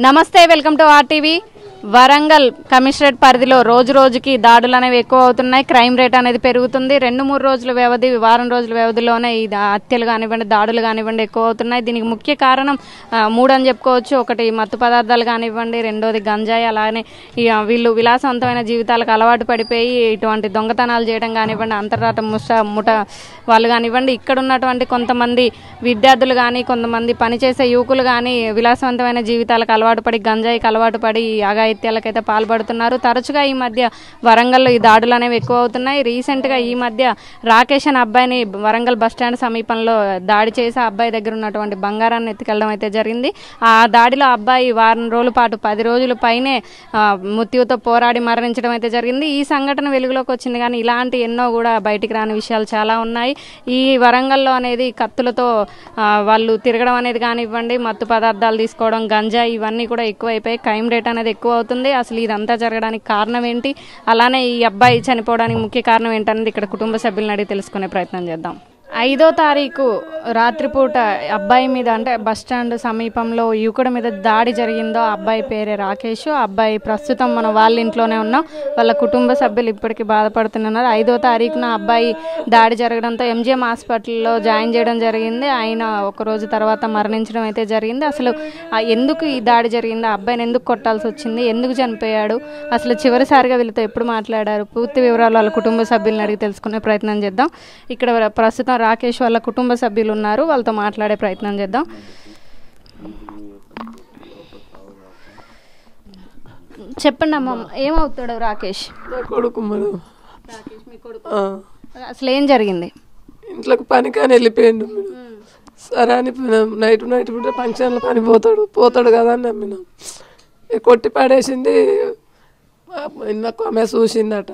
నమస్తే, welcome to RTV. Warangal commissionerate పరిధిలో రోజు రోజుకి దాడులు అనేవి ఎక్కువ అవుతున్నాయి. క్రైమ్ రేట్ అనేది పెరుగుతుంది. 2-3 రోజుల వ్యవధి, వారం రోజుల వ్యవధిలోనే ఈ హత్యలు కానివ్వండి, దాడులు కానివ్వండి ఎక్కువ అవుతున్నాయి. దీనికి ముఖ్య కారణం 3 అని చెప్పుకోవచ్చు. ఒకటి మత్తు పదార్థాలు కానివ్వండి, రెండోది గంజాయి. అలానే వీళ్ళు విలాసవంతమైన జీవితాలకు అలవాటు పడిపోయి ఇటువంటి దొంగతనాలు చేయడం కానివ్వండి, అంతర్రాత ముఠ వాళ్ళు కానివ్వండి, ఇక్కడ ఉన్నటువంటి కొంతమంది విద్యార్థులు కానీ, కొంతమంది పనిచేసే యువకులు కానీ విలాసవంతమైన జీవితాలకు అలవాటు పడి, గంజాయికి అలవాటు పడి అఘాయిత్యాలకైతే పాల్పడుతున్నారు. తరచుగా ఈ మధ్య వరంగల్లో ఈ దాడులు అనేవి ఎక్కువ అవుతున్నాయి. రీసెంట్గా ఈ మధ్య రాకేష్ అనే అబ్బాయిని వరంగల్ బస్టాండ్ సమీపంలో దాడి చేసి ఆ అబ్బాయి దగ్గర ఉన్నటువంటి బంగారాన్ని ఎత్తుకెళ్ళడం అయితే జరిగింది. ఆ దాడిలో అబ్బాయి వారం రోజుల పాటు 10 రోజుల పైనే మృత్యువుతో పోరాడి మరణించడం అయితే జరిగింది. ఈ సంఘటన వెలుగులోకి వచ్చింది, కానీ ఇలాంటి ఎన్నో కూడా బయటికి రాని విషయాలు చాలా ఉన్నాయి. ఈ వరంగల్లో అనేది కత్తులతో వాళ్ళు తిరగడం అనేది కానివ్వండి, మత్తు పదార్థాలు తీసుకోవడం, గంజాయి, ఇవన్నీ కూడా ఎక్కువైపోయి క్రైమ్ రేట్ అనేది ఎక్కువ అవుతుంది. అసలు ఇదంతా జరగడానికి కారణం ఏంటి, అలానే ఈ అబ్బాయి చనిపోవడానికి ముఖ్య కారణం ఏంటనేది ఇక్కడ కుటుంబ సభ్యులను అడిగి తెలుసుకునే ప్రయత్నం చేద్దాం. 5వ తారీఖు రాత్రిపూట అబ్బాయి మీద, అంటే బస్టాండ్ సమీపంలో యువకుడి మీద దాడి జరిగిందో. ఆ అబ్బాయి పేరే రాకేష్. ఆ అబ్బాయి ప్రస్తుతం మనం వాళ్ళ ఇంట్లోనే ఉన్నాం. వాళ్ళ కుటుంబ సభ్యులు ఇప్పటికీ బాధపడుతున్నారు. 5వ తారీఖున అబ్బాయి దాడి జరగడంతో ఎంజిఎం హాస్పిటల్లో జాయిన్ చేయడం జరిగింది. ఆయన ఒక రోజు తర్వాత మరణించడం అయితే జరిగింది. అసలు ఎందుకు ఈ దాడి జరిగింది, ఆ అబ్బాయిని ఎందుకు కొట్టాల్సి వచ్చింది, ఎందుకు చనిపోయాడు, అసలు చివరిసారిగా వీళ్ళతో ఎప్పుడు మాట్లాడారు, పూర్తి వివరాలు వాళ్ళ కుటుంబ సభ్యులను అడిగి తెలుసుకునే ప్రయత్నం చేద్దాం. ఇక్కడ ప్రస్తుతం రాకేష్ వాళ్ళ కుటుంబ సభ్యులు ఉన్నారు, వాళ్ళతో మాట్లాడే ప్రయత్నం చేద్దాం. చెప్పండి అమ్మ, ఏమవుతాడు రాకేష్? కొడుకు మేడం. రాకేష్ మీ కొడుకు. అసలు ఏం జరిగింది? ఇంట్లోకి పని కానీ వెళ్ళిపోయిండు. సరే అని నైట్ పూట ఫంక్షన్లో పని పోతాడు కదా అని నమ్మినాం. కొట్టి పడేసింది. నాకు ఆమె చూసిందట,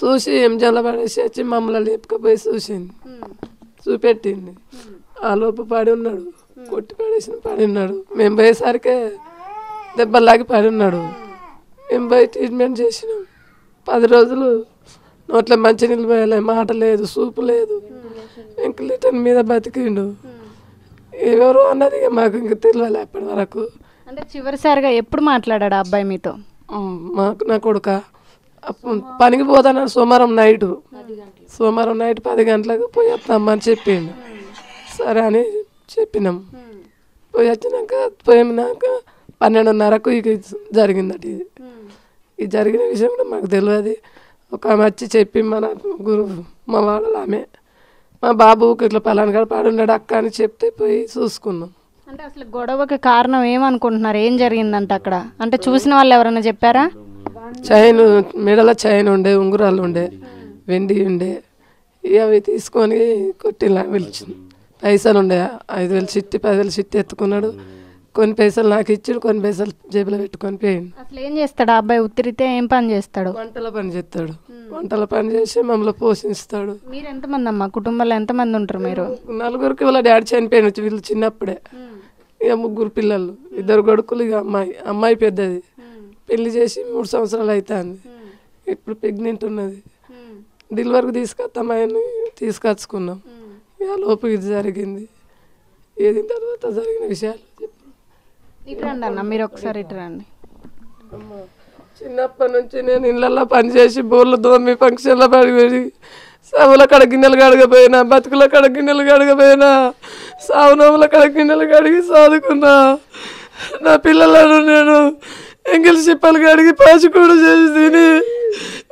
చూసి ఎంజంలో పడేసి వచ్చి మమ్మల్ని లేపుకపోయి చూపెట్టింది. ఆ లోపు పడి ఉన్నాడు, కొట్టి పడి ఉన్నాడు. మేము పోయేసరికి దెబ్బలాగి పడి ఉన్నాడు. మేము పోయి ట్రీట్మెంట్ చేసినాం. 10 రోజులు నోట్లో మంచినీళ్ళు పోయలే, మాట లేదు, సూపు లేదు. ఇంక లిటర్ మీద బతికిండు. ఎవరు అన్నది మాకు ఇంక తెలియలే అప్పటి వరకు. అంటే చివరిసారిగా ఎప్పుడు మాట్లాడాడు ఆ అబ్బాయి మీతో? నా కొడుక పనికి పోతాను సోమవారం నైట్ 10 గంటలకు పోయి వస్తామని చెప్పిండు. సరే అని చెప్పినాం. పోయి పోయినాక 12:30కు ఇక జరిగిందట. ఇది జరిగిన విషయం కూడా మాకు తెలియదు. ఒక ఆమె వచ్చి చెప్పి మా వాళ్ళ ఆమె మా బాబుకి ఇట్లా పలానా కాడ పాడున్నాడు అక్క అని చెప్తే పోయి చూసుకున్నాం. అంటే అసలు గొడవకి కారణం ఏమనుకుంటున్నారు, ఏం జరిగిందంట అక్కడ? అంటే చూసిన వాళ్ళు ఎవరైనా చెప్పారా? చైన్, మెడల చైన్ ఉండే, ఉంగరాలు ఉండే, వెండి ఉండే, అవి తీసుకొని కొట్టిలా పిలిచింది. పైసలు ఉండే 5,000 చిట్టి, 10,000 చిట్టి ఎత్తుకున్నాడు. కొన్ని పైసలు నాకు ఇచ్చాడు, కొన్ని పైసలు జేబులో పెట్టుకొని పోయిండు. అసలు ఏం చేస్తాడు ఆ అబ్బాయి? ఉత్తిరితే ఏం పని చేస్తాడు? వంటల పని చేస్తాడు. వంటల పని చేసి మమ్మల్ని పోషిస్తాడు. మీరు ఎంతమంది అమ్మా? కుటుంబంలో ఎంతమంది ఉంటారు మీరు? 4గురికి వాళ్ళ డాడీ చనిపోయిన వీళ్ళు చిన్నప్పుడే. ఇక 3 పిల్లలు, 2 కొడుకులు, ఇక అమ్మాయి పెద్దది. పెళ్లి చేసి 3 సంవత్సరాలు అవుతుంది. ఇప్పుడు ప్రెగ్నెంట్ ఉన్నది. డెలివరీకి తీసుకొస్తామని తీసుకొచ్చుకున్నాం. ఇక లోపు ఇది జరిగింది. ఏది తర్వాత జరిగిన విషయాలు ఇట్రండి అన్న, మీరు ఒకసారి ఇట్రండి. చిన్నప్పటి నుంచి నేను ఇళ్ళల్లో పనిచేసి బోర్లు దోమి ఫంక్షన్లో పడి సావుల కడ గిన్నెలు కడగపోయినా, బతుకుల కడ గిన్నెలు కడగపోయినా, సావునోముల కడ గిన్నెలు కడిగి చదువుకున్నా. నా పిల్లలను నేను ఎంగిల్ చిప్పలు కడిగి పాచికూడు చేసి తిని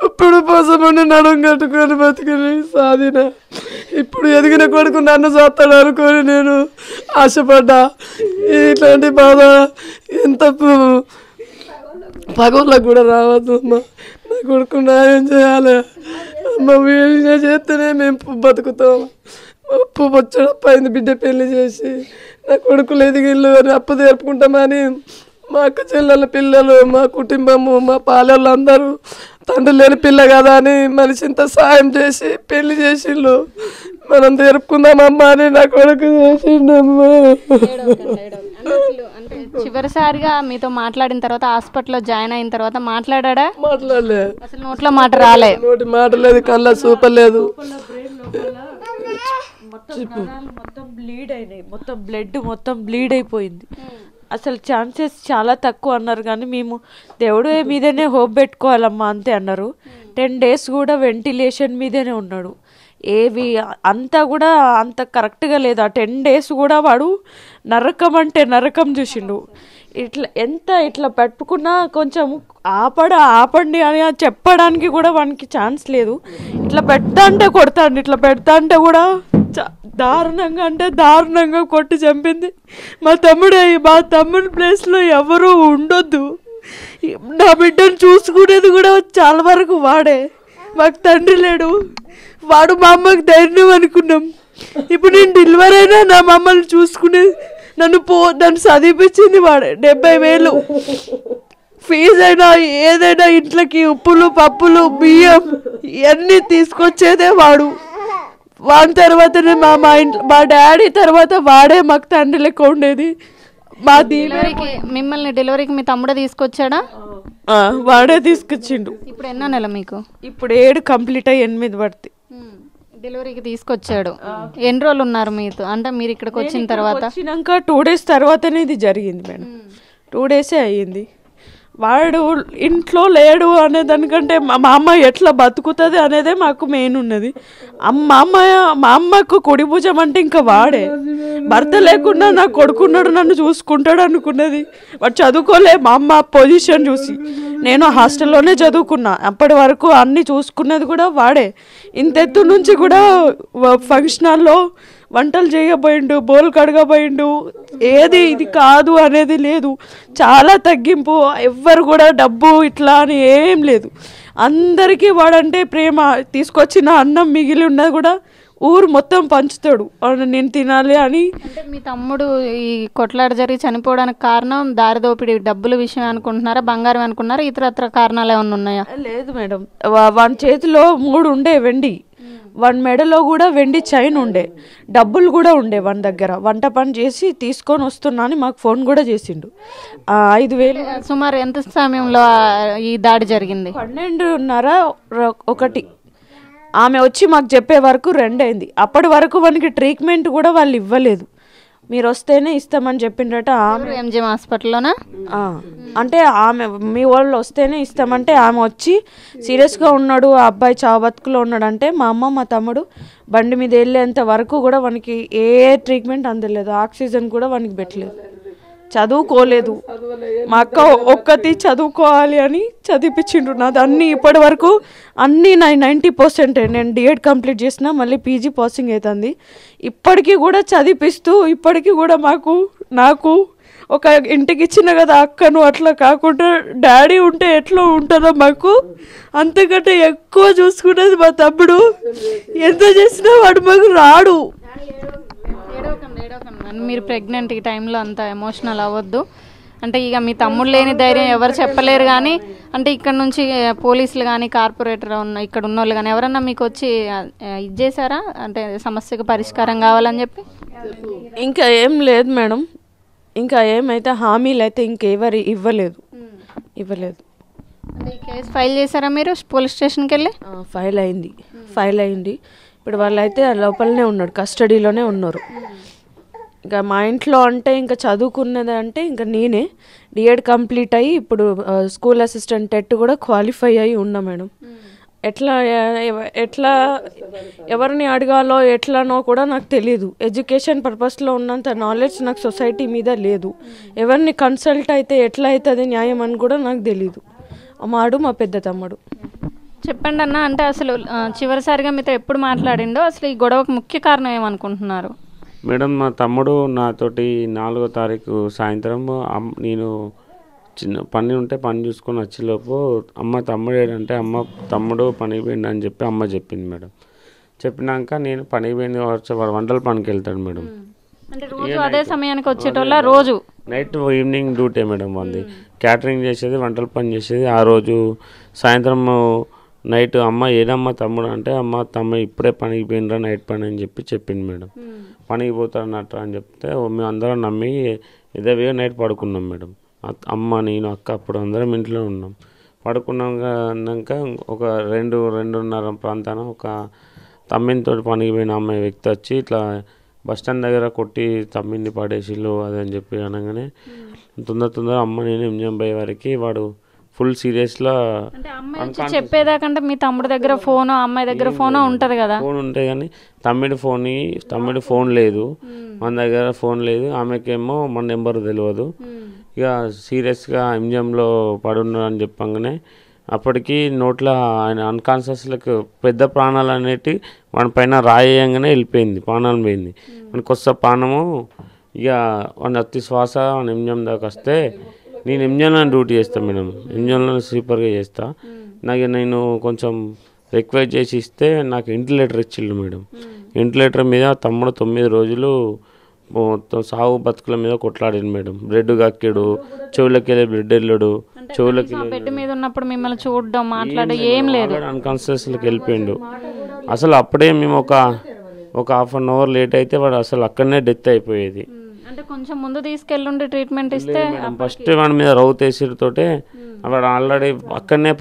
ఇప్పుడు పోసమండి నడుము కట్టుకొని బతికిని సాధిన. ఇప్పుడు ఎదిగిన కొడుకు నన్ను చేస్తాడు అనుకొని నేను ఆశపడ్డా. ఇట్లాంటి బాధ ఎంత పగోళ్ళకు కూడా రావద్దు అమ్మ. నా కొడుకు న్యాయం చేయాలి అమ్మ. వీళ్ళ చేస్తేనే మేము బతుకుతాం. అప్పు వచ్చడప్పయింది, బిడ్డ పెళ్లి చేసి నా కొడుకులు ఎదిగిళ్ళు అని అప్పు తీర్పుకుంటామని మా అక్క చెల్లెల పిల్లలు, మా కుటుంబము, మా పాలెళ్ళు అందరూ తండ్రి లేని పిల్ల కదా అని మనిషి ఇంత సాయం చేసి పెళ్లి చేసిండు. మనం తీర్పుకుందామమ్మా అని నా కొడుకు చేసిండమ్మా. చివరిసారిగా మీతో మాట్లాడిన తర్వాత, హాస్పిటల్లో జాయిన్ అయిన తర్వాత మాట్లాడా? మాట్లాడలే. అసలు నోట్లో మాట రాలే, నోటి మాట లేదు, కళ్ళ చూపలేదు. మొత్తం బ్లీడ్ అయినాయి, మొత్తం బ్లడ్ మొత్తం బ్లీడ్ అయిపోయింది. అసలు ఛాన్సెస్ చాలా తక్కువ అన్నారు, కానీ మేము దేవుడు మీదనే హోప్ పెట్టుకోవాలమ్మా అంతే అన్నారు. 10 days కూడా వెంటిలేషన్ మీదనే ఉన్నాడు. ఏవి అంతా కూడా అంత కరెక్ట్గా లేదు. ఆ 10 days కూడా వాడు నరకం అంటే నరకం చూసిండు. ఇట్లా పట్టుకున్నా కొంచెం ఆపండి అని చెప్పడానికి కూడా వానికి ఛాన్స్ లేదు. ఇట్లా పెడతా అంటే కొడతాండి, ఇట్లా పెడతా అంటే కూడా దారుణంగా అంటే దారుణంగా కొట్టి చంపింది. మా తమ్ముడి ప్లేస్లో ఎవరు ఉండొద్దు. నా బిడ్డను చూసుకునేది కూడా చాలా వరకు వాడే. మాకు తండ్రి లేడు, వాడు మా అమ్మకి ధైర్యం అనుకున్నాం. ఇప్పుడు నేను డెలివరీ అయినా నా మమ్మల్ని చూసుకునేది, నన్ను చదివిపించింది వాడే. 70,000 ఫీజు అయినా ఏదైనా ఇంట్లోకి ఉప్పులు పప్పులు బియ్యం ఇవన్నీ తీసుకొచ్చేదే వాడు. వాని తర్వాతనే మా డాడీ తర్వాత వాడే మాకు తండ్రి లెక్క ఉండేది. మిమ్మల్ని డెలివరీకి మీ తమ్ముడే తీసుకొచ్చాడా? వాడే తీసుకొచ్చిండు. ఇప్పుడు ఎన్నో నెల మీకు? ఇప్పుడు 7 కంప్లీట్ అయ్యి 8 పడుతుంది. డెలివరీకి తీసుకొచ్చాడు. ఎన్ని రోజులు ఉన్నారు మీతో? అంటే మీరు ఇక్కడికి వచ్చిన తర్వాత? వచ్చినాక 2 days తర్వాతనే ఇది జరిగింది మేడం. 2 days అయ్యింది. వాడు ఇంట్లో లేడు అనే దానికంటే మా అమ్మ ఎట్లా బతుకుతుంది అనేదే మాకు మెయిన్ ఉన్నది. మా అమ్మకు కుడి భుజం అంటే ఇంకా వాడే. భర్త లేకుండా నా కొడుకున్నాడు, నన్ను చూసుకుంటాడు అనుకున్నది. వాడు చదువుకోలే. మా అమ్మ పొజిషన్ చూసి నేను హాస్టల్లోనే చదువుకున్నా. అప్పటి వరకు అన్నీ చూసుకున్నది కూడా వాడే. ఇంతెత్తు నుంచి కూడా ఫంక్షన్ హాల్లో వంటలు చేయబోయిండు, బోల్ కడగబోయిండు. ఏది ఇది కాదు అనేది లేదు. చాలా తగ్గింపు. ఎవ్వరు కూడా డబ్బు ఇట్లా అని ఏం లేదు. అందరికీ వాడంటే ప్రేమ. తీసుకొచ్చిన అన్నం మిగిలి ఉన్నది కూడా ఊరు మొత్తం పంచుతాడు, నేను తినాలి అని. అంటే మీ తమ్ముడు ఈ కొట్లాట జరిగి చనిపోవడానికి కారణం దారి దోపిడీ, డబ్బుల విషయం అనుకుంటున్నారా, బంగారం అనుకున్నారా, ఇతరత్ర కారణాలు ఏమన్నా ఉన్నాయా? లేదు మేడం. వాని చేతిలో 3 ఉండే వెండి, వాని మెడలో కూడా వెండి చైన్ ఉండే, డబ్బులు కూడా ఉండే వాని దగ్గర. వంట పని చేసి తీసుకొని వస్తున్నా అని మాకు ఫోన్ కూడా చేసిండు. 5,000. సుమారు ఎంత సమయంలో ఈ దాడి జరిగింది? 12:30 ఆమె వచ్చి మాకు చెప్పే వరకు 2 అయింది. అప్పటి వరకు వానికి ట్రీట్మెంట్ కూడా వాళ్ళు ఇవ్వలేదు. మీరు వస్తేనే ఇస్తామని చెప్పిండ్రట. ఎంజిఎం హాస్పిటల్లోనా? అంటే ఆమె మీ వాళ్ళు వస్తేనే ఇస్తామంటే ఆమె వచ్చి సీరియస్గా ఉన్నాడు, ఆ అబ్బాయి చావు బతుకులో ఉన్నాడు అంటే మా అమ్మ మా తమ్ముడు బండి మీద వెళ్ళేంత వరకు కూడా వానికి ఏ ట్రీట్మెంట్ అందలేదు. ఆక్సిజన్ కూడా వానికి పెట్టలేదు. చదువుకోలేదు. మా అక్క ఒక్కటి చదువుకోవాలి అని చదివిపించిండు. నాది అన్నీ ఇప్పటి వరకు అన్నీ 90%. నేను డిఎడ్ కంప్లీట్ చేసిన, మళ్ళీ పీజీ పాసింగ్ అవుతుంది. ఇప్పటికీ కూడా చదివిపిస్తూ ఇప్పటికీ కూడా నాకు ఒక ఇంటికి ఇచ్చిన కదా అక్కను, అట్లా కాకుండా డాడీ ఉంటే ఎట్లా ఉంటారో మాకు అంతకంటే ఎక్కువ చూసుకునేది మా తమ్ముడు. ఎంత చేసినా వాడు మాకు రాడు. మీరు ప్రెగ్నెంట్ ఈ టైంలో అంత ఎమోషనల్ అవ్వద్దు. అంటే ఇక మీ తమ్ముడు లేని ధైర్యం ఎవరు చెప్పలేరు. కానీ అంటే ఇక్కడ నుంచి పోలీసులు కానీ కార్పొరేటర్ ఇక్కడ ఉన్న వాళ్ళు కానీ ఎవరన్నా మీకు వచ్చి ఇది చేశారా? అంటే సమస్యకు పరిష్కారం కావాలని చెప్పి? ఇంకా ఏం లేదు మేడం. ఇంకా ఏమైతే హామీలు అయితే ఇంకెవరు ఇవ్వలేదు. అంటే ఈ కేసు ఫైల్ చేశారా మీరు పోలీస్ స్టేషన్కి వెళ్ళి? ఫైల్ అయింది. ఇప్పుడు వాళ్ళైతే లోపలనే ఉన్నాడు, కస్టడీలోనే ఉన్నారు. ఇంకా మా ఇంట్లో అంటే ఇంకా చదువుకున్నది అంటే ఇంకా నేనే డిఎడ్ కంప్లీట్ అయ్యి ఇప్పుడు స్కూల్ అసిస్టెంట్ టెట్ కూడా క్వాలిఫై అయ్యి ఉన్నా మేడం. ఎట్లా ఎవరిని అడగాలో ఎట్లానో కూడా నాకు తెలియదు. ఎడ్యుకేషన్ పర్పస్లో ఉన్నంత నాలెడ్జ్ నాకు సొసైటీ మీద లేదు. ఎవరిని కన్సల్ట్ అయితే ఎట్లా అవుతుంది న్యాయం అని కూడా నాకు తెలీదు. మాడు మా పెద్ద తమ్ముడు. చెప్పండి అన్న, అంటే అసలు చివరిసారిగా మీతో ఎప్పుడు మాట్లాడిండో, అసలు ఈ గొడవకు ముఖ్య కారణం ఏమనుకుంటున్నారు? మేడం, మా తమ్ముడు నాతోటి 4వ తారీఖు సాయంత్రం నేను చిన్న పని ఉంటే పని చూసుకొని వచ్చేలోపు తమ్ముడు ఏంటంటే తమ్ముడు పనికి పోయిండు అని చెప్పి అమ్మ చెప్పింది మేడం. చెప్పినాక నేను పనికి పోయింది వంటల పనికి వెళ్తాడు మేడం. అంటే రోజు అదే సమయానికి వచ్చేటోళ్ళ? రోజు నైట్ ఈవినింగ్ డ్యూటీ మేడం వంది. క్యాటరింగ్ చేసేది, వంటల పని చేసేది. ఆ రోజు సాయంత్రం నైట్ ఏదమ్మా తమ్ముడు అంటే తమ్ముడు ఇప్పుడే పనికి పోయినరా నైట్ పని అని చెప్పింది మేడం. పనికి పోతాడన్నట్టు అని చెప్తే మేము అందరం నమ్మి ఇదే నైట్ పడుకున్నాం మేడం. నేను అక్క అప్పుడు అందరం ఇంట్లో ఉన్నాం. పడుకున్నాక ఒక 2-2:30 ప్రాంతాన ఒక తమ్మినితో పనికి పోయిన అమ్మాయి వ్యక్తి వచ్చి ఇట్లా బస్ స్టాండ్ దగ్గర కొట్టి తమ్మిని పడేసిళ్ళు అదని చెప్పి అనగానే తొందర అమ్మ నేను ఎంజిఎం పోయే వరకు వాడు ఫుల్ సీరియస్లా అంటే అమ్మాయి వచ్చి చెప్పేదాకంటే మీ తమ్ముడి దగ్గర ఫోన్ అమ్మాయి దగ్గర ఫోన్ ఉంటది కదా. ఫోన్ ఉంటాయి కానీ తమ్ముడి ఫోన్ లేదు, మన దగ్గర ఫోన్ లేదు, ఆమెకేమో మన నెంబర్ తెలియదు. ఇక సీరియస్గా ఎంజిఎంలో పడున్నాడు అని చెప్పంగానే అప్పటికి నోట్లో ఆయన అన్కాన్షియస్లకు పెద్ద ప్రాణాలు అనేటి వాడి పైన రాయంగానే వెళ్ళిపోయింది, ప్రాణాలు పోయింది. మనకు వస్తే ప్రాణము ఇక వాడిని అతి శ్వాస వాడిని ఎంజిఎం దాకా వస్తే నేను ఎంజిఎంలో డ్యూటీ చేస్తాను మేడం, ఎంజిఎంలో స్లీపర్గా చేస్తా. నేను కొంచెం రిక్వెస్ట్ చేసి ఇస్తే నాకు వెంటిలేటర్ ఇచ్చిళ్ళు మేడం. వెంటిలేటర్ మీద తమ్ముడు 9 రోజులు మొత్తం సాగు బతుకుల మీద కొట్లాడాడు మేడం. బ్రెడ్ కక్కాడు, చెవులకి వెళ్ళి బ్రెడ్ వెళ్ళాడు, చెవులకి బెడ్ మీద ఉన్నప్పుడు మిమ్మల్ని చూడడం మాట్లాడడం ఏం లేదు, అన్కాన్షియస్లోకి వెళ్ళిపోయిండు. అసలు అప్పుడే మేము ఒక హాఫ్ అన్ అవర్ లేట్ అయితే వాడు అసలు అక్కడనే డెత్ అయిపోయేది. అంటే కొంచెం ముందు తీసుకెళ్ళుండి ట్రీట్మెంట్ ఇస్తే. ఫస్ట్ వాడి మీద రౌతేసితోటే వాడు ఆల్రెడీ అక్కడనే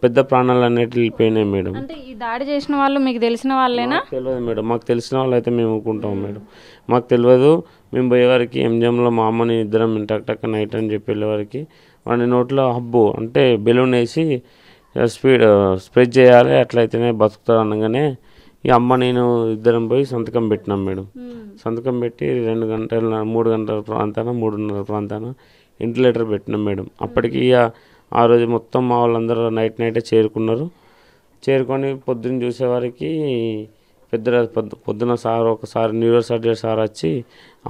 పెద్ద ప్రాణాలు అనేవి వెళ్ళిపోయినాయి మేడం. అంటే ఈ దాడి చేసిన వాళ్ళు మీకు తెలిసిన వాళ్ళేనా? తెలియదు మేడం, మాకు తెలిసిన వాళ్ళు అయితే మేము ఊరుకుంటాం మేడం. మాకు తెలియదు. మేము పోయేవారికి ఎంజిఎంలో మా అమ్మని ఇద్దరం టక్ నైట్ అని చెప్పి వెళ్ళేవారికి వాడి నోట్లో హబ్బు అంటే బెలూన్ వేసి స్ప్రెడ్ చేయాలి, అట్లయితేనే బతుకుతాడు అనగానే ఈ అమ్మ నేను ఇద్దరం పోయి సంతకం పెట్టినాం మేడం. సంతకం పెట్టి 2 గంటల 3 గంటల ప్రాంతాన 3:30 ప్రాంతాన వెంటిలేటర్ పెట్టినాం మేడం. అప్పటికి ఆ రోజు మొత్తం మా వాళ్ళందరూ నైటే చేరుకొని పొద్దున్న చూసేవారికి పొద్దున ఒకసారి న్యూరో సర్జరీ సార్ వచ్చి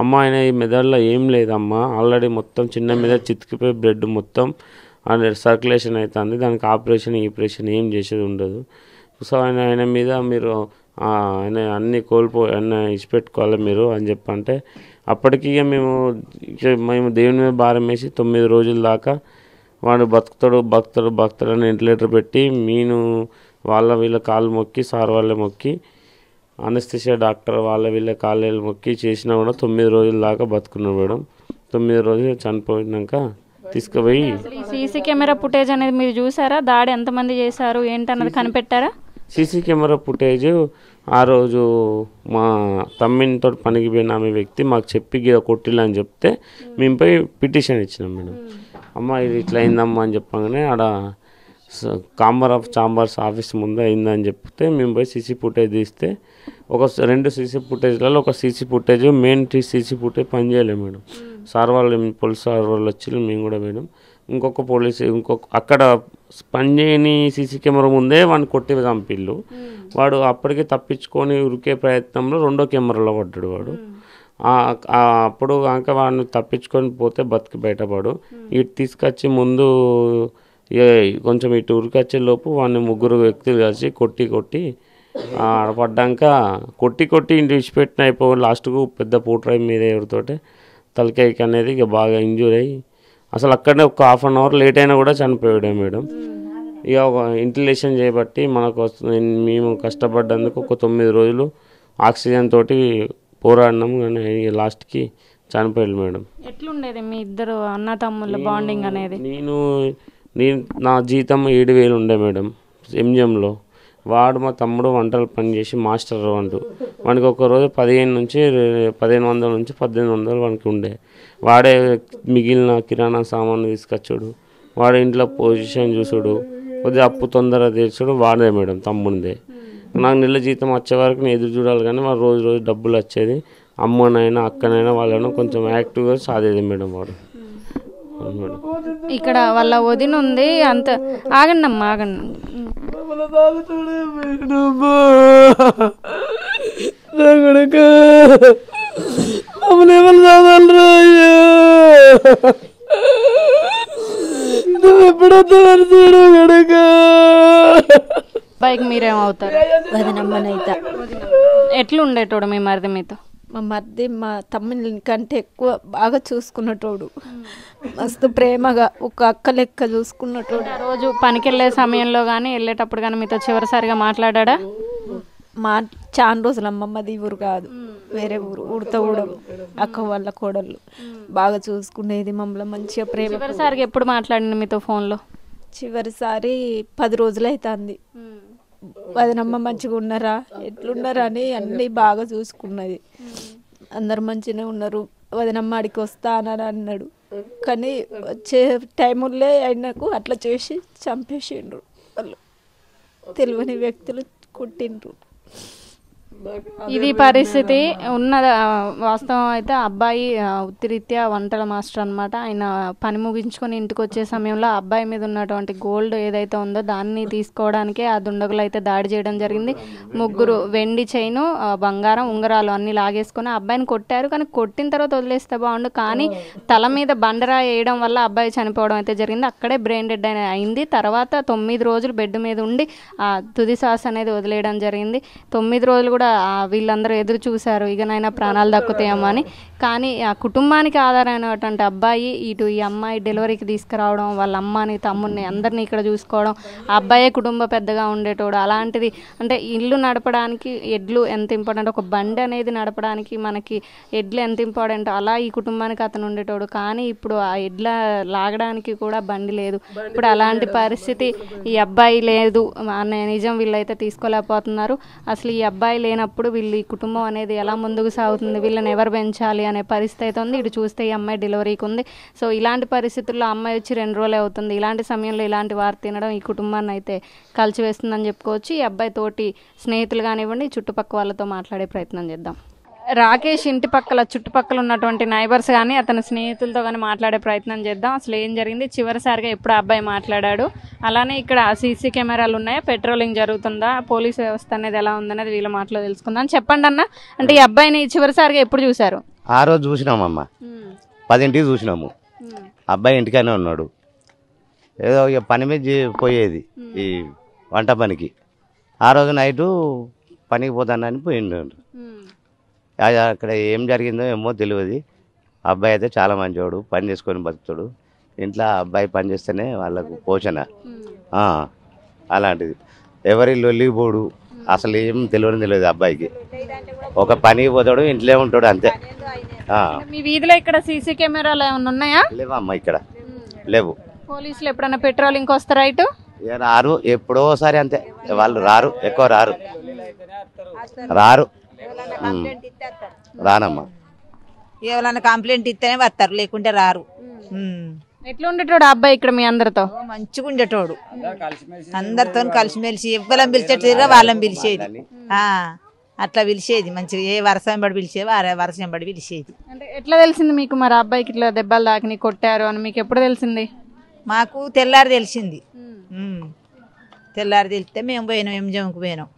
అమ్మ ఆయన ఈ మెదడులో ఏం లేదమ్మా, ఆల్రెడీ మొత్తం చిన్న మీద చితికిపోయి బ్లడ్ మొత్తం సర్క్యులేషన్ అవుతుంది, దానికి ఆపరేషన్ ఏం చేసేది ఉండదు. సో ఆయన మీద మీరు ఆయన అన్నీ ఇచ్చిపెట్టుకోవాలి మీరు అని చెప్పంటే అప్పటికి ఇక మేము దేవుని మీద భారం వేసి 9 రోజుల దాకా వాడు బతుకుతాడు అని వెంటిలేటర్ పెట్టి వీళ్ళ కాళ్ళు మొక్కి సార్ వాళ్ళే మొక్కి అనస్థిషియా డాక్టర్ వీళ్ళ కాళ్ళు మొక్కి చేసినా కూడా 9 రోజుల దాకా బతుకున్నాడు మేడం. 9 రోజులు చనిపోయినాక తీసుకుపోయి సీసీ కెమెరా ఫుటేజ్ అనేది మీరు చూసారా? దాడి ఎంతమంది చేశారు ఏంటన్నది కనిపెట్టారా? సీసీ కెమెరా ఫుటేజ్ ఆ రోజు మా తమ్మినితో పనికి పోయిన ఆమె వ్యక్తి మాకు చెప్పి కొట్టిల్లు అని చెప్తే మేము పోయి పిటిషన్ ఇచ్చినాం మేడం. అమ్మ ఇది ఇట్లా అయిందమ్మా అని చెప్పగానే ఆడ చాంబర్స్ ఆఫీస్ ముందు అయిందని చెప్తే మేము పోయి సీసీ ఫుటేజ్ తీస్తే 2 సీసీ ఫుటేజ్లలో ఒక CC footage main CC footage పనిచేయలేదు మేడం. పోలీస్ సార్ వాళ్ళు వచ్చి మేము కూడా పోయినాం. అక్కడ పనిచేయని సీసీ కెమెరా ముందే వాడిని కొట్టి చంపిళ్ళు. వాడు అప్పటికే తప్పించుకొని ఉరికే ప్రయత్నంలో 2వ కెమెరాలో పడ్డాడు వాడు. అప్పుడు కాక వాడిని తప్పించుకొని పోతే బతికి బయటపడు. ఇటు తీసుకొచ్చి ముందు కొంచెం ఇటు ఉరికొచ్చే లోపు వాడిని 3 వ్యక్తులు కలిసి కొట్టి పడ్డాక కొట్టి ఇంటి విడిచిపెట్టిన అయిపోయి లాస్ట్కు పెద్ద పూట్రాయి మీద ఎవరితోటే తలకాయకి అనేది ఇక బాగా ఇంజూర్ అయ్యి అసలు అక్కడనే ఒక హాఫ్ అన్ అవర్ లేట్ అయినా కూడా చనిపోయాడు మేడం. ఇక ఒక ఇంటిలేషన్ చేయబట్టి మేము కష్టపడ్డందుకు ఒక 9 రోజులు ఆక్సిజన్ తోటి పోరాడినాము కానీ లాస్ట్కి చనిపోయాడు మేడం. ఎట్లుండేది మీ ఇద్దరు అన్న తమ్ముళ్ళ బాండింగ్ అనేది? నా జీతం 7,000 ఉండే మేడం ఎంజిఎంలో. వాడు మా తమ్ముడు వంటలు పని చేసి మాస్టర్ వానికి ఒకరోజు 1500 నుంచి 1800 వానికి ఉండే. వాడే మిగిలిన కిరాణా సామాను తీసుకొచ్చాడు, వాడు ఇంట్లో పొజిషన్ చూసుడు, కొద్దిగా అప్పు తొందరగా తీర్చుడు వాడే మేడం తమ్ముడిదే. నాకు నెల జీతం వచ్చే వరకు నేను ఎదురు చూడాలి కానీ వాడు రోజు డబ్బులు వచ్చేది. అమ్మనైనా అక్కనైనా వాళ్ళను కొంచెం యాక్టివ్గా సాధేది మేడం వాడు. ఇక్కడ వాళ్ళ వదిన ఉంది అంత ఆగండి అమ్మా ఆగండి. బైక్ మీరేమవుతారు? వదినమ్మనైతా. ఎట్లుండేటోడు మీ మరిది మీతో? మా మరిది మా తమ్ముని కంటే ఎక్కువ బాగా చూసుకున్నటోడు, మస్తు ప్రేమగా ఒక అక్క లెక్క చూసుకున్నటోడు. ఆ రోజు పనికి వెళ్ళే సమయంలో కానీ వెళ్ళేటప్పుడు కానీ మీతో చివరిసారిగా మాట్లాడా? చాలా రోజులు అమ్మమ్మది ఊరు కాదు, వేరే ఊరితో కూడా అక్క వాళ్ళ కోడళ్ళు బాగా చూసుకునేది మమ్మల్ని మంచిగా ప్రేమ. చివరిసారిగా ఎప్పుడు మాట్లాడింది మీతో ఫోన్లో? చివరిసారి 10 రోజులు అవుతుంది. వదినమ్మ మంచిగా ఉన్నారా ఎట్లున్నారా అని అన్నీ బాగా చూసుకున్నది. అందరు మంచిగానే ఉన్నారు. వదినమ్మ అడికి వస్తా అని అన్నాడు, కానీ వచ్చే టైములే ఆయనకు అట్లా చేసి చంపేసిండ్రు. వాళ్ళు తెలియని వ్యక్తులు కొట్టిండ్రు. ఇది పరిస్థితి ఉన్న వాస్తవం అయితే అబ్బాయి వృత్తిరీత్యా వంటల మాస్టర్ అనమాట. ఆయన పని ముగించుకొని ఇంటికి వచ్చే సమయంలో అబ్బాయి మీద ఉన్నటువంటి గోల్డ్ ఏదైతే ఉందో దాన్ని తీసుకోవడానికే ఆ దుండగులు అయితే దాడి చేయడం జరిగింది. ముగ్గురు వెండి చైను, బంగారం, ఉంగరాలు అన్నీ లాగేసుకొని అబ్బాయిని కొట్టారు. కానీ కొట్టిన తర్వాత వదిలేస్తే బాగుండు, కానీ తల మీద బండరా వేయడం వల్ల అబ్బాయి చనిపోవడం అయితే జరిగింది. అక్కడే బ్రెయిన్ డెడ్ అయింది. తర్వాత 9 రోజులు బెడ్ మీద ఉండి తుది శ్వాస అనేది వదిలేయడం జరిగింది. 9 రోజులు కూడా వీళ్ళందరూ ఎదురు చూశారు ఇకనైనా ప్రాణాలు దక్కుతాయేమో అని. కానీ ఆ కుటుంబానికి ఆధారమైనటువంటి అబ్బాయి ఇటు ఈ అమ్మాయి డెలివరీకి తీసుకురావడం, వాళ్ళ అమ్మని తమ్ముడిని అందరినీ ఇక్కడ చూసుకోవడం, ఆ అబ్బాయే కుటుంబ పెద్దగా ఉండేటోడు. అలాంటిది అంటే ఇల్లు నడపడానికి ఎడ్లు ఎంత ఇంపార్టెంట్, ఒక బండి అనేది నడపడానికి మనకి ఎడ్లు ఎంత ఇంపార్టెంట్, అలా ఈ కుటుంబానికి అతను ఉండేటోడు. కానీ ఇప్పుడు ఆ ఎడ్ల లాగడానికి కూడా బండి లేదు. ఇప్పుడు అలాంటి పరిస్థితి ఈ అబ్బాయి లేదు అనే నిజం వీళ్ళైతే తీసుకోలేకపోతున్నారు. అసలు ఈ అబ్బాయి లేనప్పుడు వీళ్ళు ఈ కుటుంబం అనేది ఎలా ముందుకు సాగుతుంది, వీళ్ళని ఎవరు పెంచాలి అనే పరిస్థితి అయితే ఉంది. ఇటు చూస్తే ఈ అమ్మాయి డెలివరీకి ఉంది. సో ఇలాంటి పరిస్థితుల్లో అమ్మాయి వచ్చి 2 రోజులే అవుతుంది. ఇలాంటి సమయంలో ఇలాంటి వార్త తినడం ఈ కుటుంబాన్ని అయితే కలిసివేస్తుందని చెప్పుకోవచ్చు. ఈ అబ్బాయి తోటి స్నేహితులు కానివ్వండి, చుట్టుపక్కల వాళ్ళతో మాట్లాడే ప్రయత్నం చేద్దాం. రాకేష్ ఇంటి పక్కల చుట్టుపక్కల ఉన్నటువంటి నైబర్స్ కానీ అతని స్నేహితులతో కానీ మాట్లాడే ప్రయత్నం చేద్దాం. అసలు ఏం జరిగింది, చివరిసారిగా ఎప్పుడు అబ్బాయి మాట్లాడాడు, అలానే ఇక్కడ సీసీ కెమెరాలు ఉన్నాయా, పెట్రోలింగ్ జరుగుతుందా, పోలీస్ వ్యవస్థ అనేది ఎలా ఉందనేది వీళ్ళ మాటలో తెలుసుకుందాం. చెప్పండి అన్న, అంటే ఈ అబ్బాయిని చివరిసారిగా ఎప్పుడు చూశారు? ఆ రోజు చూసినామమ్మ, 10ంటికి చూసినాము. అబ్బాయి ఇంటికనే ఉన్నాడు. ఏదో ఇక పని మీద పోయేది ఈ వంట పనికి. ఆ రోజు నైటు పనికి పోతానని పోయిండు. అక్కడ ఏం జరిగిందో ఏమో తెలియదు. అబ్బాయి అయితే చాలా మంచివాడు, పని చేసుకొని బతుకుతాడు. ఇంట్లో అబ్బాయి పని చేస్తేనే వాళ్ళకు పోషణ. అలాంటిది ఎవరి లొల్లికి పోడు, అసలు ఏం తెలియదు అబ్బాయికి. ఒక పనికి పోతాడు, ఇంట్లో ఉంటాడు అంతే. మీ వీధిలో ఇక్కడ సీసీ కెమెరాలు ఏమైనా ఉన్నాయా? లేవమ్మా, ఇక్కడ లేవు. పోలీసులు ఎప్పుడైనా పెట్రోలింగ్ వస్తారా ఇటు? రారు, ఎప్పుడోసారి అంతే. వాళ్ళు రారు, ఎక్కువ రారు. రానమ్మా. ఎవరైనా కంప్లైంట్ ఇస్తేనే వస్తారు, లేకుంటే రారు. ఎట్లా ఉండేటోడు అబ్బాయి ఇక్కడ మీ అందరితో? మంచిగా ఉండేటోడు, అందరితో కలిసిమెలిసి ఎవ్వరం పిలిచేట్టుగా వాళ్ళని పిలిచేది. అట్లా పిలిచేది మంచిగా. ఏ వర్షం పడి పిలిచేది, వర్షం పడి పిలిచేది. అంటే ఎట్లా తెలిసింది మీకు మరి అబ్బాయికి ఇట్లా దెబ్బలు తాకిని కొట్టారు అని మీకు ఎప్పుడు తెలిసింది? మాకు తెల్లారి తెలిసింది. తెల్లారి తెలిస్తే మేము పోయినాం, ఎంజంకు పోయినాం.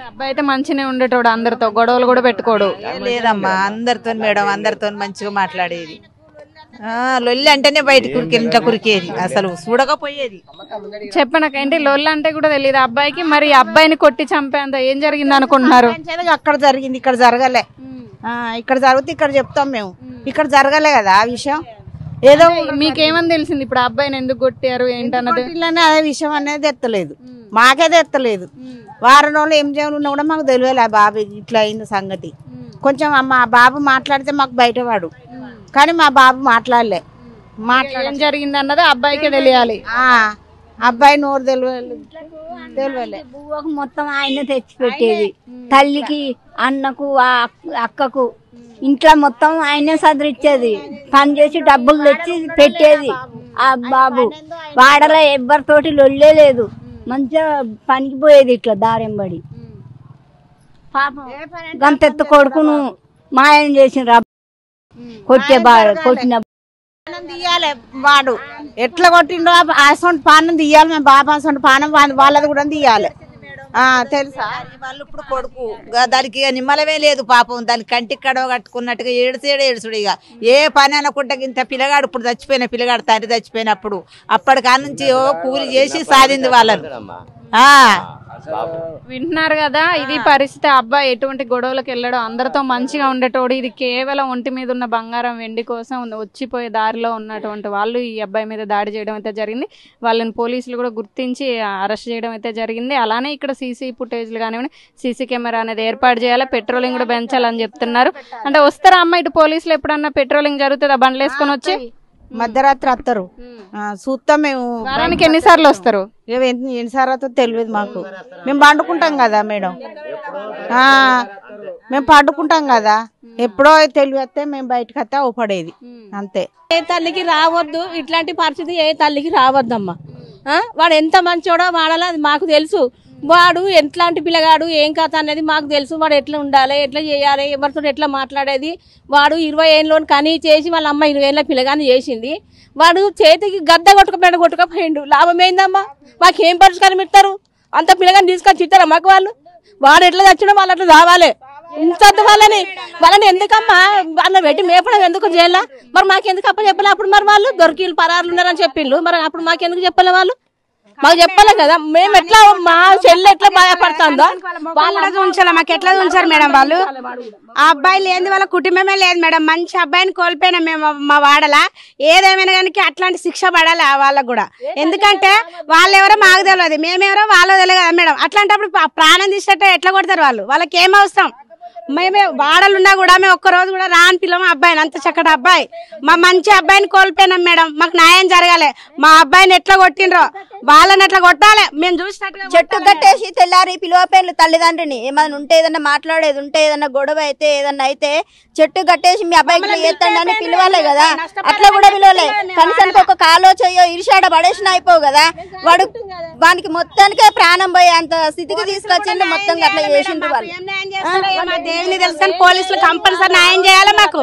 అబ్బాయి అయితే మంచిగానే ఉండేటోడు, అందరితో గొడవలు కూడా పెట్టుకోడు? లేదమ్మా, అందరితో మేడం అందరితో మంచిగా మాట్లాడేది. లొల్లి అంటేనే బయటకు ఇంట్లో కురికేది, అసలు చూడకపోయేది. చెప్పనకేంటి లొల్లి అంటే కూడా తెలియదు అబ్బాయికి. మరి అబ్బాయిని కొట్టి చంపేంత ఏం జరిగింది అనుకుంటున్నారు? అక్కడ జరిగింది, ఇక్కడ జరగలే. ఇక్కడ జరిగితే ఇక్కడ చెప్తాం మేము, ఇక్కడ జరగలే కదా ఆ విషయం. ఏదో మీకేమని తెలిసింది ఇప్పుడు అబ్బాయిని ఎందుకు కొట్టారు ఏంటన్నది? అదే విషయం అనేది ఎత్తలేదు, మాకేదే ఎత్తలేదు. వారం రోజులు ఏం చేయనున్నా కూడా మాకు తెలియలే బాబు ఇట్లా అయింది సంగతి. కొంచెం మా బాబు మాట్లాడితే మాకు బయటవాడు, కానీ మా బాబు మాట్లాడలే. ఏం జరిగింది అన్నది అబ్బాయికే తెలియాలి. అబ్బాయి నోరు తెలియలే. బువ్వకు మొత్తం ఆయన తెచ్చి పెట్టేది, తల్లికి, అన్నకు, అక్కకు ఇంట్లో మొత్తం ఆయనే సదరిచ్చేది. పని చేసి డబ్బులు తెచ్చి పెట్టేది. ఆ బాబు వాడలో ఎవ్వరితోటి లొల్లే లేదు, మంచిగా పనికి పోయేది ఇట్లా దారెంబడి. పాపం గంతెత్తు కొడుకును మాయం చేసిన కొట్టిన తీయాలి. వాడు ఎట్లా కొట్టిండో అసొంటి పానం తీయాలి. మేము బాబా అసొంటి పానం వాళ్ళది కూడా తీయాలి. తెలుసా, వాళ్ళు ఇప్పుడు కొడుకు దానికి నిమ్మలమే లేదు పాపం. దానికి కంటికి కడవ కట్టుకున్నట్టుగా ఏడుసుడు. ఇక ఏ పని అనకుండా ఇంత పిల్లగాడు, ఇప్పుడు చచ్చిపోయిన పిల్లగాడు తండ్రి చచ్చిపోయినప్పుడు అప్పటికా నుంచి కూలి చేసి సాధింది వాళ్ళని. వింటున్నారు కదా, ఇది పరిస్థితి. అబ్బాయి ఎటువంటి గొడవలకు వెళ్ళాడో, అందరితో మంచిగా ఉండేటోడు. ఇది కేవలం ఒంటి మీద ఉన్న బంగారం వెండి కోసం వచ్చిపోయే దారిలో ఉన్నటువంటి వాళ్ళు ఈ అబ్బాయి మీద దాడి చేయడం అయితే జరిగింది. వాళ్ళని పోలీసులు కూడా గుర్తించి అరెస్ట్ చేయడం అయితే జరిగింది. అలానే ఇక్కడ సీసీ ఫుటేజ్లు కానివ్వండి, సీసీ కెమెరా అనేది ఏర్పాటు చేయాలి, పెట్రోలింగ్ కూడా పెంచాలని చెప్తున్నారు. అంటే వస్తారా అమ్మ ఇటు పోలీసులు ఎప్పుడన్నా పెట్రోలింగ్ జరుగుతుందా బండ్లు వేసుకొని వచ్చి? మధ్యరాత్రి వస్తారు చూస్తాం మేము. వారానికి ఎన్నిసార్లు వస్తారు? ఎన్నిసార్లు వస్తుందో తెలియదు మాకు. మేము పండుకుంటాం కదా మేడం, మేము పండుకుంటాం కదా, ఎప్పుడో తెలివి వస్తే మేము బయటకు వస్తే అవపడేది అంతే. ఏ తల్లికి రావద్దు ఇట్లాంటి పరిస్థితి, ఏ తల్లికి రావద్దమ్మా. వాడు ఎంత మంచోడో వాడాలో అది మాకు తెలుసు. వాడు ఎట్లాంటి పిల్లగాడు ఏం కథ అనేది మాకు తెలుసు. వాడు ఎట్లా ఉండాలి, ఎట్లా చేయాలి, ఎవరితో ఎట్లా మాట్లాడేది. వాడు 20 ఏళ్ళలోని కనీ చేసి వాళ్ళ అమ్మ 20 ఏళ్ళ పిల్లగాని చేసింది. వాడు చేతికి గద్ద కొట్టుకపోయిండు. లాభం ఏందమ్మా? మాకేం పరిష్కారం ఇస్తారు? అంత పిల్లగాని తీసుకొచ్చి ఇస్తారా మాకు వాళ్ళు? వాడు ఎట్లా తెచ్చడం వాళ్ళు అట్లా రావాలి. ఇంత వాళ్ళని ఎందుకమ్మా అన్న పెట్టి మేపడం ఎందుకు చేయాల? మరి మాకెందుకు అప్ప చెప్పాలి? అప్పుడు మరి వాళ్ళు దొరికి పరారులు ఉన్నారని చెప్పిండ్రు. మరి అప్పుడు మాకెందుకు చెప్పాలి? వాళ్ళు మాకు చెప్పాలి కదా. మేము ఎట్లా మా చెల్లి ఎట్లా బాధపడుతుందో వాళ్ళు ఉంచాలి. మాకు ఎట్లా ఉంచారు మేడం వాళ్ళు? ఆ అబ్బాయి లేదు, వాళ్ళ కుటుంబమే లేదు మేడం. మంచి అబ్బాయిని కోల్పోయినాం మేము మా వాడలా. ఏదేమైనా కానీ అట్లాంటి శిక్ష పడాలి వాళ్ళకు కూడా. ఎందుకంటే వాళ్ళు ఎవరో మాకు తెలియదు, మేమెవరో వాళ్ళో తెలియదు కదా మేడం. అట్లాంటప్పుడు ప్రాణం తీసేట ఎట్లా కొడతారు వాళ్ళు? వాళ్ళకి ఏం అవసరం? మేమే వాడలున్నా కూడా మేము ఒక్కరోజు కూడా రాని పిల్లమ అబ్బాయిని, అంత చక్కటి అబ్బాయి, మా మంచి అబ్బాయిని కోల్పోయినాం మేడం. మాకు న్యాయం జరగాలి. మా అబ్బాయిని ఎట్లా కొట్టిండ్రో వాళ్ళని ఎట్లా కొట్టాలి మేము చూసినట్టుగా. చెట్టు కట్టేసి తెల్లారి పిలువపేర్లు తల్లిదండ్రిని ఏమైనా ఉంటే, ఏదన్నా మాట్లాడేది ఉంటే, ఏదన్నా గొడవ అయితే, ఏదన్నా అయితే చెట్టు కట్టేసి మీ అబ్బాయికి ఎత్తండి అని పిలవాలే కదా. అట్లా కూడా పిలవలే. కనీసానికి ఒక కాలో చెయ్యో ఇరిషాడ పడేసిన అయిపోవు కదా. వానికి మొత్తానికే ప్రాణం పోయే అంత స్థితికి తీసుకొచ్చిండు. మొత్తం అట్లా చేసిండ్రు వాళ్ళు. దేవుని తెలుసుకొని పోలీసులు కంపల్సరీ న్యాయం చేయాలి మాకు.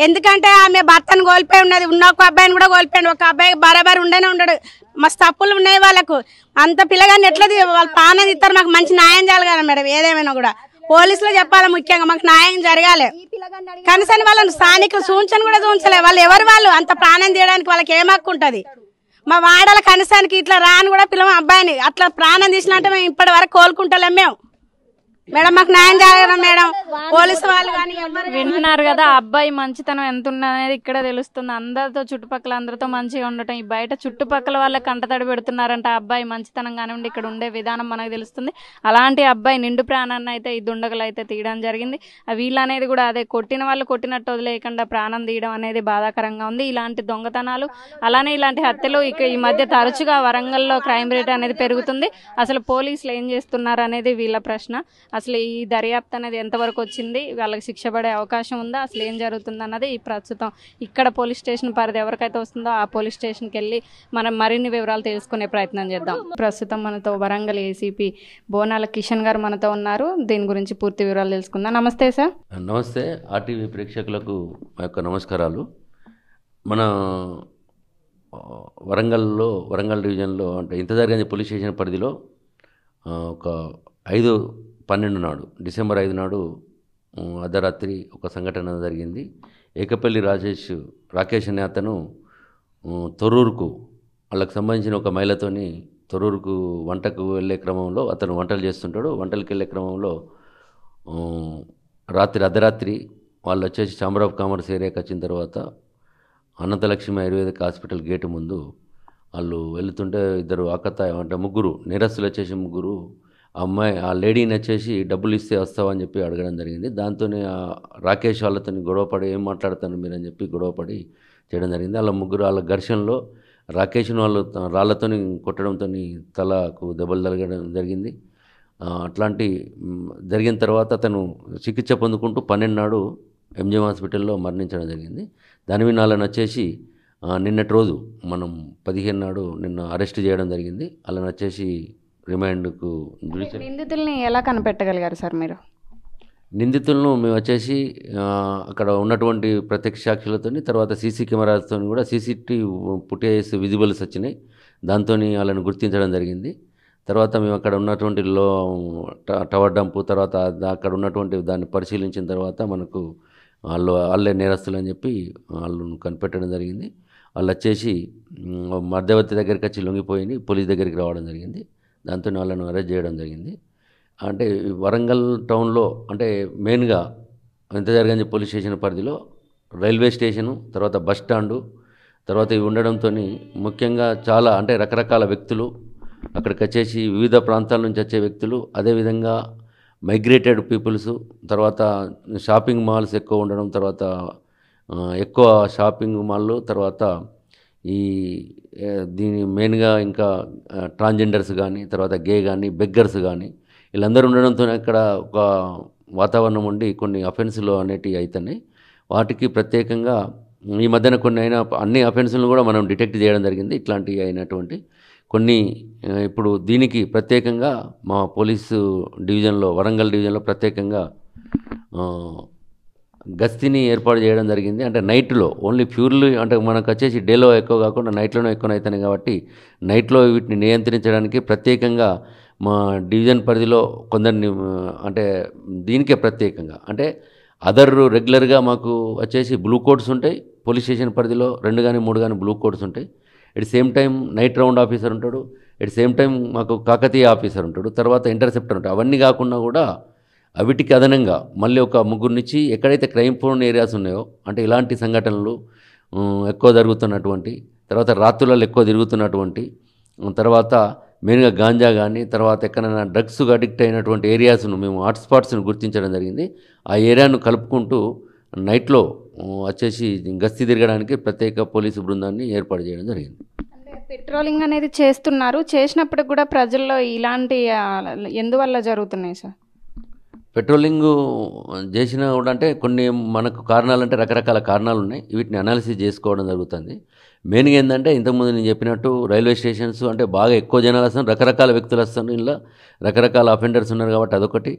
ఎందుకంటే ఆమె భర్తను కోల్పోయి ఉన్నది, ఉన్న ఒక అబ్బాయిని కూడా కోల్పోయాడు. ఒక అబ్బాయి బరాబర్ ఉండనే ఉండడు. మస్తు తప్పులు ఉన్నాయి వాళ్ళకు. అంత పిల్లగాని ఎట్లా వాళ్ళు ప్రాణం ఇస్తారు? మాకు మంచి న్యాయం చేయాలి కదా మేడం. ఏదేమైనా కూడా పోలీసులు చెప్పాలి, ముఖ్యంగా మాకు న్యాయం జరగాలి. కనీసం వాళ్ళని స్థానికులు సూచన కూడా చూంచలే. వాళ్ళు ఎవరు? వాళ్ళు అంత ప్రాణం తీయడానికి వాళ్ళకి ఏం హక్కు ఉంటుంది? మా వాడల కనీసానికి ఇట్లా రాని కూడా పిల్లమ అబ్బాయిని అట్లా ప్రాణం తీసినట్టే మేము ఇప్పటి వరకు కోలుకుంటలేం మేము మేడం. మాకు న్యాయం జరగడం మేడం. పోలీసు వాళ్ళు కానీ వింటున్నారు కదా, అబ్బాయి మంచితనం ఎంత ఉన్నది ఇక్కడ తెలుస్తుంది. అందరితో చుట్టుపక్కల అందరితో మంచిగా ఉండటం, ఈ బయట చుట్టుపక్కల వాళ్ళ కంటతడి పెడుతున్నారంట. అబ్బాయి మంచితనం కానివ్వండి, ఇక్కడ ఉండే విధానం మనకు తెలుస్తుంది. అలాంటి అబ్బాయి నిండు ప్రాణాన్ని అయితే ఈ దుండగలు అయితే తీయడం జరిగింది. వీళ్ళు అనేది కూడా అదే కొట్టిన వాళ్ళు కొట్టినట్టు వదిలేయకుండా ప్రాణం తీయడం అనేది బాధాకరంగా ఉంది. ఇలాంటి దొంగతనాలు అలానే ఇలాంటి హత్యలు ఇక ఈ మధ్య తరచుగా వరంగల్లో క్రైమ్ రేట్ అనేది పెరుగుతుంది. అసలు పోలీసులు ఏం చేస్తున్నారు అనేది వీళ్ళ ప్రశ్న. అసలు ఈ దర్యాప్తు అనేది ఎంతవరకు వచ్చింది, వాళ్ళకి శిక్ష పడే అవకాశం ఉందా, అసలు ఏం జరుగుతుంది అన్నది ఈ ప్రస్తుతం ఇక్కడ పోలీస్ స్టేషన్ పరిధి ఎవరికైతే వస్తుందో ఆ పోలీస్ స్టేషన్కి వెళ్ళి మనం మరిన్ని వివరాలు తెలుసుకునే ప్రయత్నం చేద్దాం. ప్రస్తుతం మనతో వరంగల్ ఏసీపీ బోనాల కిషన్ గారు మనతో ఉన్నారు. దీని గురించి పూర్తి వివరాలు తెలుసుకుందాం. నమస్తే సార్. నమస్తే. ఆర్టీవీ ప్రేక్షకులకు మా యొక్క నమస్కారాలు. మన వరంగల్ డివిజన్లో అంటే ఇంతజారిగంజ్ పోలీస్ స్టేషన్ పరిధిలో ఒక 5/12 నాడు, డిసెంబర్ 5 నాడు అర్ధరాత్రి ఒక సంఘటన జరిగింది. ఏకపల్లి రాకేష్ అనే అతను తొర్రూరుకు వాళ్ళకి సంబంధించిన ఒక మహిళతోని తొర్రూరుకు వంటకు వెళ్ళే క్రమంలో అతను వంటలు చేస్తుంటాడు. వంటలకు వెళ్ళే క్రమంలో అర్ధరాత్రి వాళ్ళు వచ్చేసి ఛాంబర్ ఆఫ్ కామర్స్ ఏరియాకి వచ్చిన తర్వాత అనంతలక్ష్మి ఆయుర్వేదిక్ హాస్పిటల్ గేటు ముందు వాళ్ళు వెళుతుంటే ముగ్గురు నేరస్తులు వచ్చేసి ముగ్గురు ఆ లేడీని వచ్చేసి డబ్బులు ఇస్తే వస్తావని చెప్పి అడగడం జరిగింది. దాంతో రాకేష్ వాళ్ళతో గొడవపడి ఏం మాట్లాడతాను మీరు అని చెప్పి గొడవపడి చేయడం జరిగింది. వాళ్ళ ఘర్షణలో రాకేష్ను వాళ్ళు రాళ్లతో కొట్టడంతో తలకు దెబ్బలు తగలడం జరిగింది. అట్లాంటి జరిగిన తర్వాత అతను చికిత్స పొందుకుంటూ 12 నాడు ఎంజిఎం హాస్పిటల్లో మరణించడం జరిగింది. దాని మీద వాళ్ళని వచ్చేసి నిన్నటి రోజు మనం 15 నాడు నిన్న అరెస్ట్ చేయడం జరిగింది. వాళ్ళని వచ్చేసి రిమాండ్కు. నిందితుల్ని ఎలా కనిపెట్టగలిగారు సార్ మీరు? నిందితులను మేము వచ్చేసి అక్కడ ఉన్నటువంటి ప్రత్యక్ష సాక్షులతో తర్వాత సీసీ కెమెరాలతో కూడా CCTV ఫుటేజ్ విజిబుల్స్ వచ్చినాయి. దాంతో వాళ్ళని గుర్తించడం జరిగింది. తర్వాత మేము అక్కడ ఉన్నటువంటి టవర్ డంపు తర్వాత అక్కడ ఉన్నటువంటి దాన్ని పరిశీలించిన తర్వాత మనకు వాళ్ళే నేరస్తులు అని చెప్పి వాళ్ళను కనిపెట్టడం జరిగింది. వాళ్ళు వచ్చేసి మధ్యవర్తి దగ్గరికి వచ్చి లొంగిపోయి పోలీస్ దగ్గరికి రావడం జరిగింది. దాంతో వాళ్ళను అరెస్ట్ చేయడం జరిగింది. అంటే వరంగల్ టౌన్లో అంటే మెయిన్గా ఇంతజారిగంజ్ పోలీస్ స్టేషన్ పరిధిలో రైల్వే స్టేషను తర్వాత బస్ స్టాండు తర్వాత ఇవి ఉండడంతో ముఖ్యంగా చాలా అంటే రకరకాల వ్యక్తులు అక్కడికి వచ్చేసి వివిధ ప్రాంతాల నుంచి వచ్చే వ్యక్తులు, అదేవిధంగా మైగ్రేటెడ్ పీపుల్స్, తర్వాత షాపింగ్ మాల్స్ ఎక్కువ ఉండడం, తర్వాత ఎక్కువ షాపింగ్ మాల్లు, తర్వాత ఈ దీని మెయిన్గా ఇంకా ట్రాన్స్జెండర్స్ కానీ, తర్వాత గే కానీ, బెగ్గర్స్ కానీ వీళ్ళందరూ ఉండడంతో అక్కడ ఒక వాతావరణం ఉండి కొన్ని అఫెన్సులు అనేటివి అవుతున్నాయి. వాటికి ప్రత్యేకంగా ఈ మధ్యన కొన్ని అయిన అన్ని అఫెన్సులను కూడా మనం డిటెక్ట్ చేయడం జరిగింది. ఇట్లాంటివి అయినటువంటి కొన్ని ఇప్పుడు దీనికి ప్రత్యేకంగా మా పోలీసు డివిజన్లో, వరంగల్ డివిజన్లో ప్రత్యేకంగా గస్తీని ఏర్పాటు చేయడం జరిగింది. అంటే నైట్లో ఓన్లీ ప్యూర్లీ అంటే మనకు వచ్చేసి డేలో ఎక్కువ కాకుండా నైట్లోనే ఎక్కువ అవుతున్నాయి కాబట్టి నైట్లో వీటిని నియంత్రించడానికి ప్రత్యేకంగా మా డివిజన్ పరిధిలో కొందరిని అంటే దీనికే ప్రత్యేకంగా అంటే అదర్ రెగ్యులర్గా మాకు వచ్చేసి బ్లూ కోడ్స్ ఉంటాయి. పోలీస్ స్టేషన్ పరిధిలో 2 కానీ 3 కానీ బ్లూ కోడ్స్ ఉంటాయి. At same time night round officer ఉంటాడు. ఎట్ సేమ్ టైం మాకు కాకతీయ ఆఫీసర్ ఉంటాడు. తర్వాత ఇంటర్సెప్టర్ ఉంటాడు. అవన్నీ కాకుండా కూడా వీటికి అదనంగా మళ్ళీ ఒక 3 నుంచి ఎక్కడైతే క్రైమ్ ప్రోన్ ఏరియాస్ ఉన్నాయో అంటే ఇలాంటి సంఘటనలు ఎక్కువ జరుగుతున్నటువంటి, తర్వాత రాత్రులలో ఎక్కువ తిరుగుతున్నటువంటి, తర్వాత మెయిన్గా గాంజా కానీ, తర్వాత ఎక్కడైనా డ్రగ్స్ అడిక్ట్ అయినటువంటి ఏరియాస్ను మేము హాట్స్పాట్స్ను గుర్తించడం జరిగింది. ఆ ఏరియాను కలుపుకుంటూ నైట్లో వచ్చేసి గస్తీ తిరగడానికి ప్రత్యేక పోలీసు బృందాన్ని ఏర్పాటు చేయడం జరిగింది. పెట్రోలింగ్ అనేది చేస్తున్నారు, చేసినప్పుడు కూడా ప్రజల్లో ఇలాంటి ఎందువల్ల జరుగుతున్నాయి సార్? పెట్రోలింగ్ చేసినా కూడా అంటే కొన్ని మనకు కారణాలంటే రకరకాల కారణాలు ఉన్నాయి. వీటిని అనాలిసిస్ చేసుకోవడం జరుగుతుంది. మెయిన్గా ఏంటంటే ఇంతకుముందు నేను చెప్పినట్టు రైల్వే స్టేషన్స్ అంటే బాగా ఎక్కువ జనాలు వస్తారు, రకరకాల వ్యక్తులు వస్తారు, ఇలా రకరకాల అఫెండర్స్ ఉన్నారు కాబట్టి అదొకటి.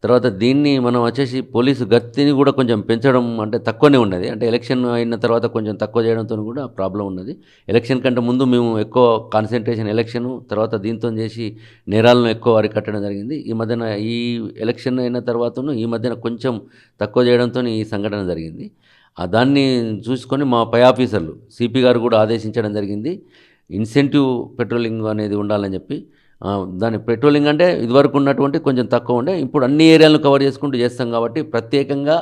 తర్వాత దీన్ని మనం వచ్చేసి పోలీసు గతిని కూడా కొంచెం పెంచడం అంటే తక్కువనే ఉన్నది. అంటే ఎలక్షన్ అయిన తర్వాత కొంచెం తక్కువ చేయడంతో కూడా ప్రాబ్లం ఉన్నది. ఎలక్షన్ కంటే ముందు మేము ఎక్కువ కాన్సన్ట్రేషన్ ఎలక్షన్ తర్వాత దీంతో చేసి నేరాలను ఎక్కువ అరికట్టడం జరిగింది. ఈ మధ్యన ఈ ఎలక్షన్ అయిన తర్వాతను ఈ మధ్యన కొంచెం తక్కువ చేయడంతో ఈ సంఘటన జరిగింది. దాన్ని చూసుకొని మా పై ఆఫీసర్లు సిపి గారు కూడా ఆదేశించడం జరిగింది. ఇన్సెంటివ్ పెట్రోలింగ్ అనేది ఉండాలని చెప్పి. దాని పెట్రోలింగ్ అంటే ఇదివరకు ఉన్నటువంటి కొంచెం తక్కువ ఉండే, ఇప్పుడు అన్ని ఏరియాలను కవర్ చేసుకుంటూ చేస్తాం కాబట్టి ప్రత్యేకంగా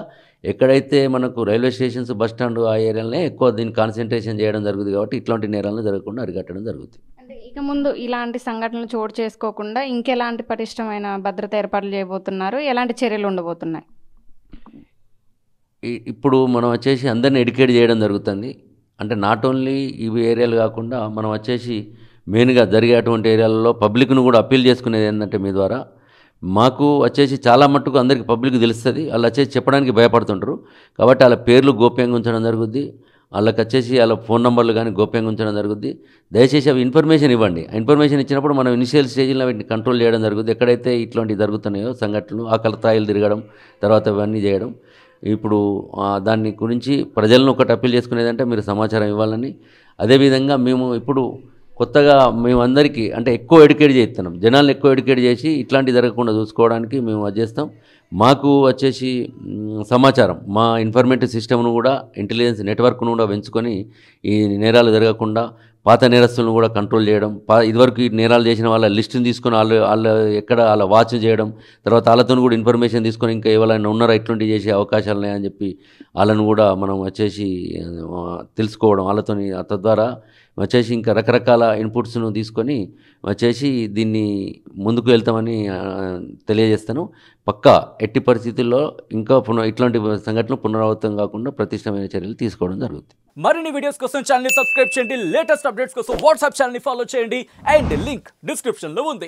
ఎక్కడైతే మనకు రైల్వే స్టేషన్స్, బస్ స్టాండ్ ఆ ఏరియాలనే ఎక్కువ దీన్ని కాన్సన్ట్రేషన్ చేయడం జరుగుతుంది కాబట్టి ఇట్లాంటి నేరాలను జరగకుండా అరికట్టడం జరుగుతుంది. అంటే ఇక ముందు ఇలాంటి సంఘటనలు చోటు చేసుకోకుండా ఇంకెలాంటి పటిష్టమైన భద్రత ఏర్పాట్లు చేయబోతున్నారు, ఎలాంటి చర్యలు ఉండబోతున్నాయి? ఇప్పుడు మనం వచ్చేసి అందరినీ ఎడ్యుకేట్ చేయడం జరుగుతుంది. అంటే నాట్ ఓన్లీ ఇవి ఏరియాలు కాకుండా మనం వచ్చేసి మెయిన్గా జరిగేటువంటి ఏరియాలలో పబ్లిక్ను కూడా అప్పీల్ చేసుకునేది ఏంటంటే మీ ద్వారా మాకు వచ్చేసి చాలా మట్టుకు అందరికీ పబ్లిక్ తెలుస్తుంది, వాళ్ళు వచ్చేసి చెప్పడానికి భయపడుతుంటారు కాబట్టి వాళ్ళ పేర్లు గోప్యంగా ఉంచడం జరుగుద్ది. వాళ్ళకి వచ్చేసి వాళ్ళ ఫోన్ నెంబర్లు కానీ గోప్యంగా ఉంచడం జరుగుద్ది. దయచేసి అవి ఇన్ఫర్మేషన్ ఇవ్వండి. ఆ ఇన్ఫర్మేషన్ ఇచ్చినప్పుడు మనం ఇనిషియల్ స్టేజ్లో వీటిని కంట్రోల్ చేయడం జరుగుతుంది. ఎక్కడైతే ఇట్లాంటివి జరుగుతున్నాయో సంఘటనలు, ఆకలి తాయిలు తిరగడం, తర్వాత ఇవన్నీ చేయడం. ఇప్పుడు దాన్ని గురించి ప్రజలను ఒకటి అప్పీల్ చేసుకునేదంటే మీరు సమాచారం ఇవ్వాలని. అదేవిధంగా మేము ఇప్పుడు కొత్తగా మేమందరికీ అంటే ఎక్కువ ఎడ్యుకేట్ చేస్తున్నాం, జనాలను ఎక్కువ ఎడ్యుకేట్ చేసి ఇట్లాంటివి జరగకుండా చూసుకోవడానికి మేము అది చేస్తాం. మాకు వచ్చేసి సమాచారం మా ఇన్ఫర్మేటివ్ సిస్టమ్ను కూడా ఇంటెలిజెన్స్ నెట్వర్క్ను కూడా పెంచుకొని ఈ నేరాలు జరగకుండా పాత నేరస్తులను కూడా కంట్రోల్ చేయడం, ఇదివరకు ఈ నేరాలు చేసిన వాళ్ళ లిస్టుని తీసుకొని వాళ్ళు ఎక్కడ వాళ్ళ వాచ్ చేయడం, తర్వాత వాళ్ళతో కూడా ఇన్ఫర్మేషన్ తీసుకొని ఇంకా ఎవరైనా ఉన్నారా ఇట్లాంటివి చేసే అవకాశాలు ఉన్నాయని చెప్పి వాళ్ళను కూడా మనం వచ్చేసి తెలుసుకోవడం, వాళ్ళతో తద్వారా వచ్చేసి ఇంకా రకరకాల ఇన్పుట్స్ను తీసుకొని వచ్చేసి దీన్ని ముందుకు వెళ్తామని తెలియజేస్తాను. పక్కా ఎట్టి పరిస్థితుల్లో ఇంకా ఇట్లాంటి సంఘటనలు పునరావృతం కాకుండా ప్రతిష్టమైన చర్యలు తీసుకోవడం జరుగుతుంది. మరిన్ని వీడియోస్ కోసం ఛానల్ ని సబ్స్క్రైబ్ చేయండి, లేటెస్ట్ అప్డేట్స్ కోసం వాట్సాప్ ఛానల్ ని ఫాలో చేయండి అండ్ లింక్ డిస్క్రిప్షన్ లో ఉంది.